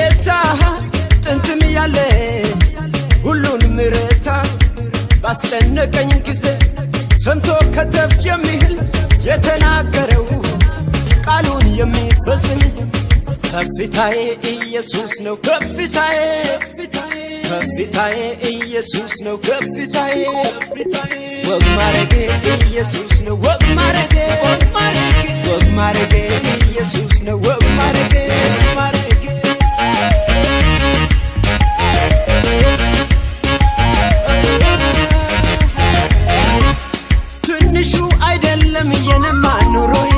ጌታ ጥንትም ያለ ሁሉን ምረታ ባስጨነቀኝ ጊዜ ሰምቶ ከተፍ የሚል የተናገረው ቃሉን የሚፈጽም ከፍታዬ ኢየሱስ ነው ከፍታዬ ከፍታዬ ኢየሱስ ነው ከፍታዬ ወግ ማረጌ ኢየሱስ ነው ወግ ማረጌ ወግ ማረጌ ኢየሱስ ነው ወግ ማረጌ ትንሹ አይደለም የነማ ኑሮዬ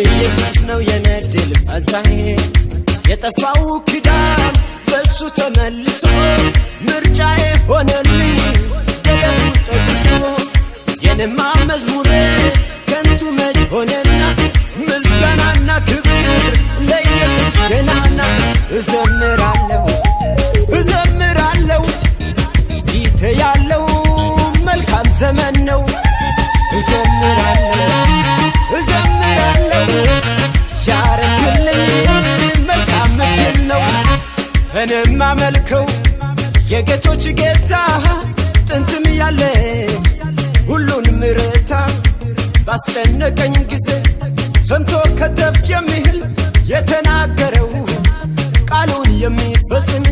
ኢየሱስ ነው የነድል ፈንታዬ የጠፋው ኪዳን በሱ ተመልሶ ምርጫዬ ሆነልኝ ገደቡ ተጥሶ የነማ መዝሙሬ ከንቱ መች ሆነና ምስጋናና ክብር ለኢየሱስ ገናና እዘምራለሁ እዘምራለሁ ፊቴ ያለው መልካም ዘመን ነው እዘምራለሁ እዘምራለሁ ያረክልኝ መልካም ምድል ነው እኔም አመልከው የጌቶች ጌታ ጥንትም ያለ ሁሉን ምረታ ባስጨነቀኝ ጊዜ ሰምቶ ከተፍ የሚል የተናገረው ቃሉን የሚፈጽም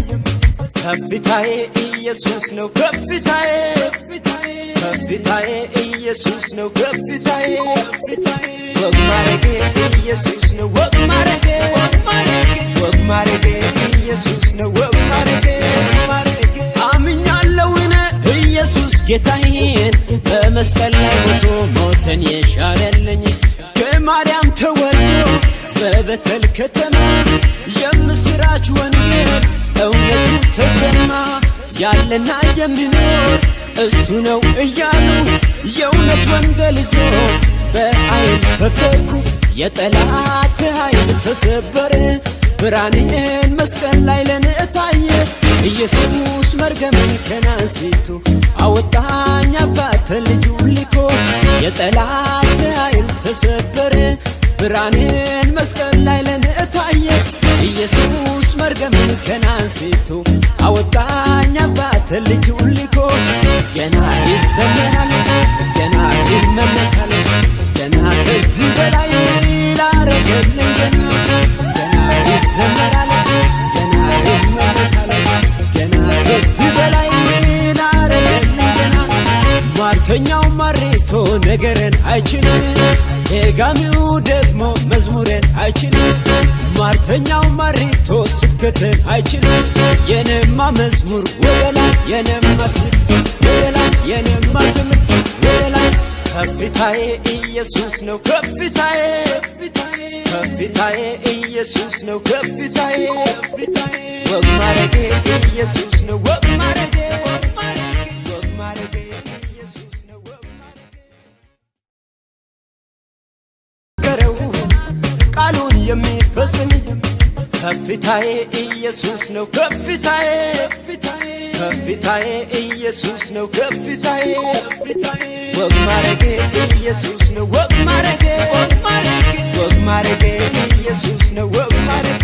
ከፍታዬ ኢየሱስ ነው ከፍታዬ ከፍታዬ ኢየሱስ ነው ከፍታዬ ወግ ማረጌ ኢየሱስ ነው ወግ ማረጌ ወግ ማረጌ ኢየሱስ ነው ወግ ማረጌ አምኛለሁ እኔ ኢየሱስ ጌታዬን በመስቀል ላይ ሞቶ ሞትን የሻረልኝ ከማርያም ተወልዶ በቤተል ከተማ የምስራች ወንጌል እውነቱ ተሰማ ያለና የሚኖር እሱ ነው እያሉ የእውነት ወንጌል ይዞ በኃይል ፈከርኩ የጠላት ኃይል ተሰበረ ብርሃኔን መስቀል ላይ ለኔ ታየ ኢየሱስ መርገሜን ከናንስቶ አወጣኝ አባት ልጁን ልኮ የጠላት ኃይል ተሰበረ ብርሃኔን መስቀል ላይ ለኔ ታየ ኢየሱስ መርገሜን ከናንስቶ አወጣኝ አባት ልጁን ልኮ ገና ይዘመራል ገና ይመለካል ገና ከዚህ በላይ ላረገልኝ ገና ይዘመራል ገና ይመለካል ገና ከዚህ በላይ ላረገልኝ ገና ሟርተኛው ማሬቶ ነገርን አይችልም ደጋሚው ደግሞ መዝሙርን አይችልም ሟርተኛው ማሬቶ ስብከትን አይችልም የኔማ መዝሙር ወደላ የኔማ ስብከት ወደላ የኔማ ትምህርት ወደላ ከፍታዬ ኢየሱስ ነው ከፍታዬ ከፍታዬ ኢየሱስ ነው ከፍታዬ ወግ ማረጌ ኢየሱስ ነው ወግ ማረጌ ወግ ማረጌ ኢየሱስ ነው ወግ ማረጌ ከረው ቃሉን የሚፈጽም ከፍታዬ ኢየሱስ ነው ከፍታዬ ከፍታዬ ኢየሱስ ነው ከፍታዬ ወግ ማረጌ ኢየሱስ ነው ወግ ማረጌ ወግ ማረጌ ኢየሱስ ነው ወግ ማረጌ